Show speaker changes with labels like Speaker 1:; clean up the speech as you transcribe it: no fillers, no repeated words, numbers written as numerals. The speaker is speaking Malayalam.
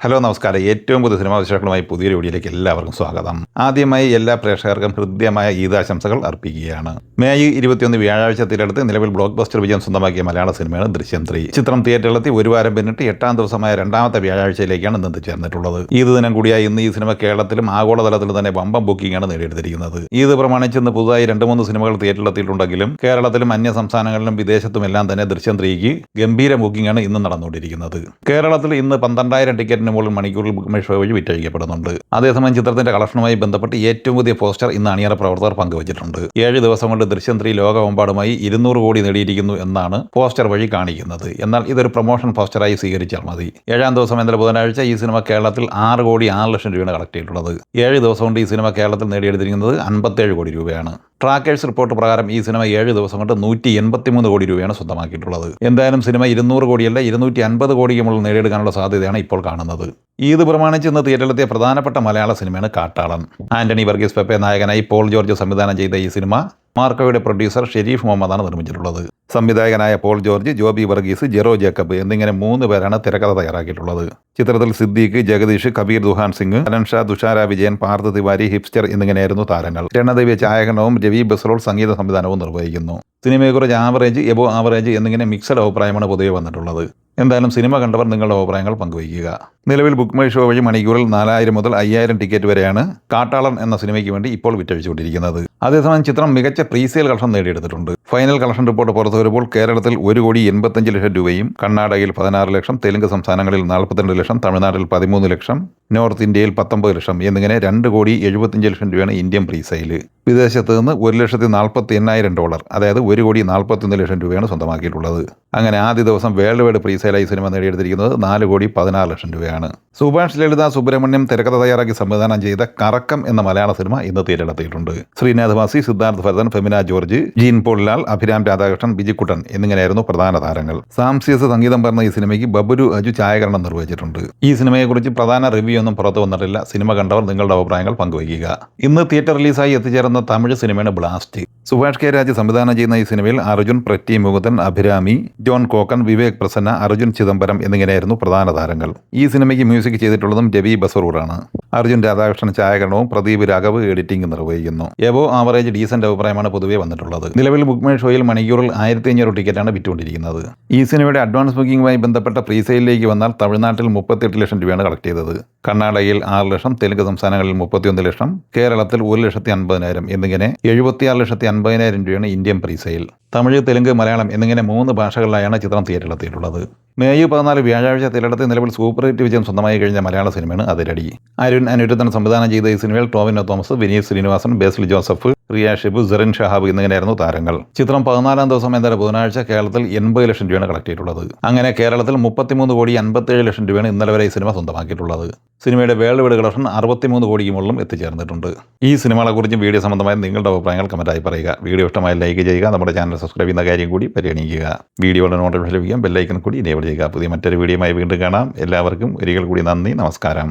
Speaker 1: ഹലോ നമസ്കാരം. ഏറ്റവും പുതിയ സിനിമാ വിശേഷങ്ങളുമായി പുതിയൊരു വീഡിയോയിലേക്ക് എല്ലാവർക്കും സ്വാഗതം. ആദ്യമായി എല്ലാ പ്രേക്ഷകർക്കും ഹൃദ്യമായ ഈദാശംസകൾ അർപ്പിക്കുകയാണ്. മെയ് 21 വ്യാഴാഴ്ച തിരഞ്ഞെടുത്ത് നിലവിൽ ബ്ലോക്ക് ബസ്റ്റർ വിജയം സ്വന്തമാക്കിയ മലയാള സിനിമയാണ് ദൃശ്യം 3. ചിത്രം തിയേറ്ററിലെത്തി ഒരു വാരം പിന്നിട്ട് 8ാം ദിവസമായ രണ്ടാമത്തെ വ്യാഴാഴ്ചയിലേക്കാണ് ഇന്ന് എത്തിച്ചേർന്നിട്ടുള്ളത്. ഈദ് ദിനം കൂടിയായി ഇന്ന് ഈ സിനിമ കേരളത്തിലും ആഗോളതലത്തിലും തന്നെ വമ്പം ബുക്കിംഗാണ് നേടിയെടുത്തിരിക്കുന്നത്. ഈദ് പ്രമാണിച്ച് ഇന്ന് പുതുതായി 2-3 സിനിമകൾ തിയേറ്ററിലെത്തിയിട്ടുണ്ടെങ്കിലും കേരളത്തിലും അന്യ സംസ്ഥാനങ്ങളിലും വിദേശത്തുമെല്ലാം തന്നെ ദൃശ്യം 3ക്ക് ഗംഭീര ബുക്കിംഗാണ് ഇന്ന് നടന്നുകൊണ്ടിരിക്കുന്നത്. കേരളത്തിൽ ഇന്ന് 12,000 ടിക്കറ്റിന് മുകളിൽ മണിക്കൂറിൽ ബുക്ക് മൈ ഷോ വഴി വിറ്റഴിക്കപ്പെടുന്നുണ്ട്. അതേസമയം ചിത്രത്തിന്റെ കളക്ഷനുമായി ബന്ധപ്പെട്ട് ഏറ്റവും പുതിയ പോസ്റ്റർ ഇന്ന് അണിയറ പ്രവർത്തകർ പങ്കുവച്ചിട്ടുണ്ട്. 7 ദിവസം കൊണ്ട് ദൃശ്യം 3 ലോകമെമ്പാടുമായി 200 കോടി നേടിയിരിക്കുന്നു എന്നാണ് പോസ്റ്റർ വഴി കാണിക്കുന്നത്. എന്നാൽ ഇതൊരു പ്രൊമോഷൻ പോസ്റ്ററായി സ്വീകരിച്ചാൽ മതി. 7ാം ദിവസം ഇന്നലെ ബുധനാഴ്ച ഈ സിനിമ കേരളത്തിൽ 6 കോടി 6 ലക്ഷം രൂപയാണ് കളക്ട് ചെയ്തിട്ടുള്ളത്. 7 ദിവസം കൊണ്ട് ഈ സിനിമ കേരളത്തിൽ നേടിയെടുത്തിരിക്കുന്നത് 57 കോടി രൂപയാണ്. ട്രാക്കേഴ്സ് റിപ്പോർട്ട് പ്രകാരം ഈ സിനിമ 7 ദിവസം കൊണ്ട് 183 കോടി രൂപയാണ് സ്വന്തമാക്കിയിട്ടുള്ളത്. എന്തായാലും സിനിമ 200 കോടിയല്ല 250 കോടിക്ക് മുകളിൽ നേടിയെടുക്കാനുള്ള സാധ്യതയാണ് ഇപ്പോൾ കാണുന്നത്. ഈദ് പ്രമാണിച്ച് ഇന്ന് തിയേറ്ററിലെത്തിയ പ്രധാനപ്പെട്ട മലയാള സിനിമയാണ് കാട്ടാളൻ. ആന്റണി വർഗീസ് പെപ്പെ നായകനായി പോൾ ജോർജ് സംവിധാനം ചെയ്ത ഈ സിനിമ മാർക്കോയുടെ പ്രൊഡ്യൂസർ ഷെരീഫ് മുഹമ്മദാണ് നിർമ്മിച്ചിട്ടുള്ളത്. സംവിധായകനായ പോൾ ജോർജ്, ജോബി വർഗീസ്, ജെറോ ജേക്കബ് എന്നിങ്ങനെ 3 പേരാണ് തിരക്കഥ തയ്യാറാക്കിയിട്ടുള്ളത്. ചിത്രത്തിൽ സിദ്ദീഖ്, ജഗദീഷ്, കബീർ ദുഹാൻ സിംഗ്, അനൻഷ, തുഷാര വിജയൻ, പാർത്ഥ തിവാരി, ഹിപ്സ്റ്റർ എന്നിങ്ങനെയായിരുന്നു താരങ്ങൾ. രണദേവി ഛായാഗ്രഹണവും രവി ബസ്രോൾ സംഗീത സംവിധാനവും നിർവഹിക്കുന്നു. സിനിമയെക്കുറിച്ച് ആവറേജ്, എബോ ആവറേജ് എന്നിങ്ങനെ മിക്സഡ് അഭിപ്രായമാണ് പൊതുവെ വന്നിട്ടുള്ളത്. എന്തായാലും സിനിമ കണ്ടവർ നിങ്ങളുടെ അഭിപ്രായങ്ങൾ പങ്കുവയ്ക്കുക. നിലവിൽ ബുക്ക് മൈ ഷോ വഴി മണിക്കൂറിൽ 4,000 മുതൽ 5,000 ടിക്കറ്റ് വരെയാണ് കാട്ടാളൻ എന്ന സിനിമയ്ക്ക് വേണ്ടി ഇപ്പോൾ വിറ്റഴിച്ചുകൊണ്ടിരിക്കുന്നത്. അതേസമയം ചിത്രം മികച്ച പ്രീസെയിൽ കളക്ഷൻ നേടിയെടുത്തിട്ടുണ്ട്. ഫൈനൽ കളക്ഷൻ റിപ്പോർട്ട് പുറത്തു വരുമ്പോൾ കേരളത്തിൽ 1,85 ലക്ഷം രൂപയും, കർണാടകയിൽ 16 ലക്ഷം, തെലുങ്ക് സംസ്ഥാനങ്ങളിൽ 42 ലക്ഷം, തമിഴ്നാട്ടിൽ 13 ലക്ഷം, നോർത്ത് ഇന്ത്യയിൽ 19 ലക്ഷം എന്നിങ്ങനെ 2,75 ലക്ഷം രൂപയാണ് ഇന്ത്യൻ പ്രീസെയിൽ. വിദേശത്ത് നിന്ന് $1,48,000 അതായത് $1,41 ലക്ഷം രൂപയാണ് സ്വന്തമാക്കിയിട്ടുള്ളത്. അങ്ങനെ ആദ്യ ദിവസം വേൾഡ് വൈഡ് പ്രീസെയിലായി സിനിമ നേടിയെടുത്തിരിക്കുന്നത് $4,16 ലക്ഷം രൂപയാണ്. സുഭാഷ് ലളിത സുബ്രഹ്മണ്യം തിരക്കഥ തയ്യാറാക്കി സംവിധാനം ചെയ്ത കറക്കം എന്ന മലയാള സിനിമ ഇന്ന് തിയേറ്ററിലെത്തിയിട്ടുണ്ട്. ശ്രീനാഥ് വാസി, സിദ്ധാർത്ഥ് ഭരതൻ, ഫെമിന ജോർജ്, ജീൻ പോൾ ലാൽ, അഭിരാം രാധാകൃഷ്ണൻ, ബിജിക്കുട്ടൻ എന്നിങ്ങനെയായിരുന്നു പ്രധാന താരങ്ങൾ. സാംസിയസ് സംഗീതം പറഞ്ഞ ഈ സിനിമയ്ക്ക് ബബുരു അജു ഛായാഗ്രഹണം നിർവഹിച്ചിട്ടുണ്ട്. ഈ സിനിമയെക്കുറിച്ച് പ്രധാന റിവ്യൂ ഒന്നും പുറത്തു വന്നിട്ടില്ല. സിനിമ കണ്ടവർ നിങ്ങളുടെ അഭിപ്രായങ്ങൾ പങ്കുവയ്ക്കുക. ഇന്ന് തിയേറ്റർ റിലീസായി എത്തിച്ചേർന്ന തമിഴ് സിനിമയാണ് ബ്ലാസ്റ്റ്. സുഭാഷ് കെ രാജ് സംവിധാനം ചെയ്യുന്ന ഈ സിനിമയിൽ അർജുൻ, പ്രറ്റി മുകുന്ദൻ, അഭിരാമി, ജോൺ കോക്കൻ, വിവേക് പ്രസന്ന, അർജുൻ ചിദംബരം എന്നിങ്ങനെയായിരുന്നു പ്രധാന താരങ്ങൾ. ഈ സിനിമയ്ക്ക് മ്യൂസിക് ചെയ്തിട്ടുള്ളതും രവി ബസറൂറാണ്. അർജുൻ രാധാകൃഷ്ണൻ ഛായാഗ്രഹണവും പ്രദീപ് രാഘവ് എഡിറ്റിംഗ് നിർവഹിക്കുന്നു. എബോ ആവറേജ് ഡീസന്റ് അഭിപ്രായമാണ് പൊതുവെ വന്നിട്ടുള്ളത്. നിലവിൽ ബുക്ക് മൈ ഷോയിൽ മണിക്കൂറിൽ 1,500 ടിക്കറ്റാണ് വിറ്റുകൊണ്ടിരിക്കുന്നത്. ഈ സിനിമയുടെ അഡ്വാൻസ് ബുക്കിംഗുമായി ബന്ധപ്പെട്ട പ്രീസെയിലേക്ക് വന്നാൽ തമിഴ്നാട്ടിൽ 38 ലക്ഷം രൂപയാണ് കളക്ട് ചെയ്തത്. കർണാടകയിൽ 6 ലക്ഷം, തെലുങ്ക് സംസ്ഥാനങ്ങളിൽ 31 ലക്ഷം, കേരളത്തിൽ 1,50,000 എന്നിങ്ങനെ 76,50,000 രൂപയാണ് ഇന്ത്യൻ പ്രീസെയിൽ. തമിഴ്, തെലുങ്ക്, മലയാളം എന്നിങ്ങനെ 3 ഭാഷകളിലായാണ് ചിത്രം തിയേറ്ററിലെത്തിയിട്ടുള്ളത്. മെയ് 14 വ്യാഴാഴ്ച തിയേറ്ററിലെത്തി നിലവിൽ സൂപ്പർ ഹിറ്റ് വിജയം സ്വന്തമായി കഴിഞ്ഞ മലയാള സിനിമയാണ് അതിരടി. അരുൺ അനിരുദ്ധൻ സംവിധാനം ചെയ്ത ഈ സിനിമയിൽ ടോവിനോ തോമസ്, വിനീത് ശ്രീനിവാസൻ, ബേസിൽ ജോസഫ്, റിയ ഷിബു, സെറിൻ ഷഹാബ് എന്നിങ്ങനെയായിരുന്നു താരങ്ങൾ. ചിത്രം 14ാം ദിവസം ഇന്നലെ ബുധനാഴ്ച കേരളത്തിൽ 80 ലക്ഷം രൂപയാണ് കളക്ട് ചെയ്തിട്ടുള്ളത്. അങ്ങനെ കേരളത്തിൽ 33 കോടി 57 ലക്ഷം രൂപയാണ് ഇന്നലെ വരെ ഈ സിനിമ സ്വന്തമാക്കിയിട്ടുള്ളത്. സിനിമയുടെ വേൾഡ് വൈഡ് കളക്ഷൻ 63 കോടിക്ക് മുകളിലും എത്തിച്ചേർന്നിട്ടുണ്ട്. ഈ സിനിമകളെക്കുറിച്ചും വീഡിയോ സംബന്ധമായ നിങ്ങളുടെ അഭിപ്രായങ്ങൾ കമന്റായി പറയുക. വീഡിയോ ഇഷ്ടമായി ലൈക്ക് ചെയ്യുക. നമ്മുടെ ചാനൽ സബ്സ്ക്രൈബ് ചെയ്യുന്ന കാര്യം കൂടി പരിഗണിക്കുക. വീഡിയോയുടെ നോട്ടിഫിക്കേഷൻ ലഭിക്കാൻ ബെല്ലൈക്കൺ കൂടി എനേബിൾ ചെയ്യുക. പുതിയ മറ്റൊരു വീഡിയോയുമായി വീണ്ടും കാണാം. എല്ലാവർക്കും ഒരിക്കൽ കൂടി നന്ദി, നമസ്കാരം.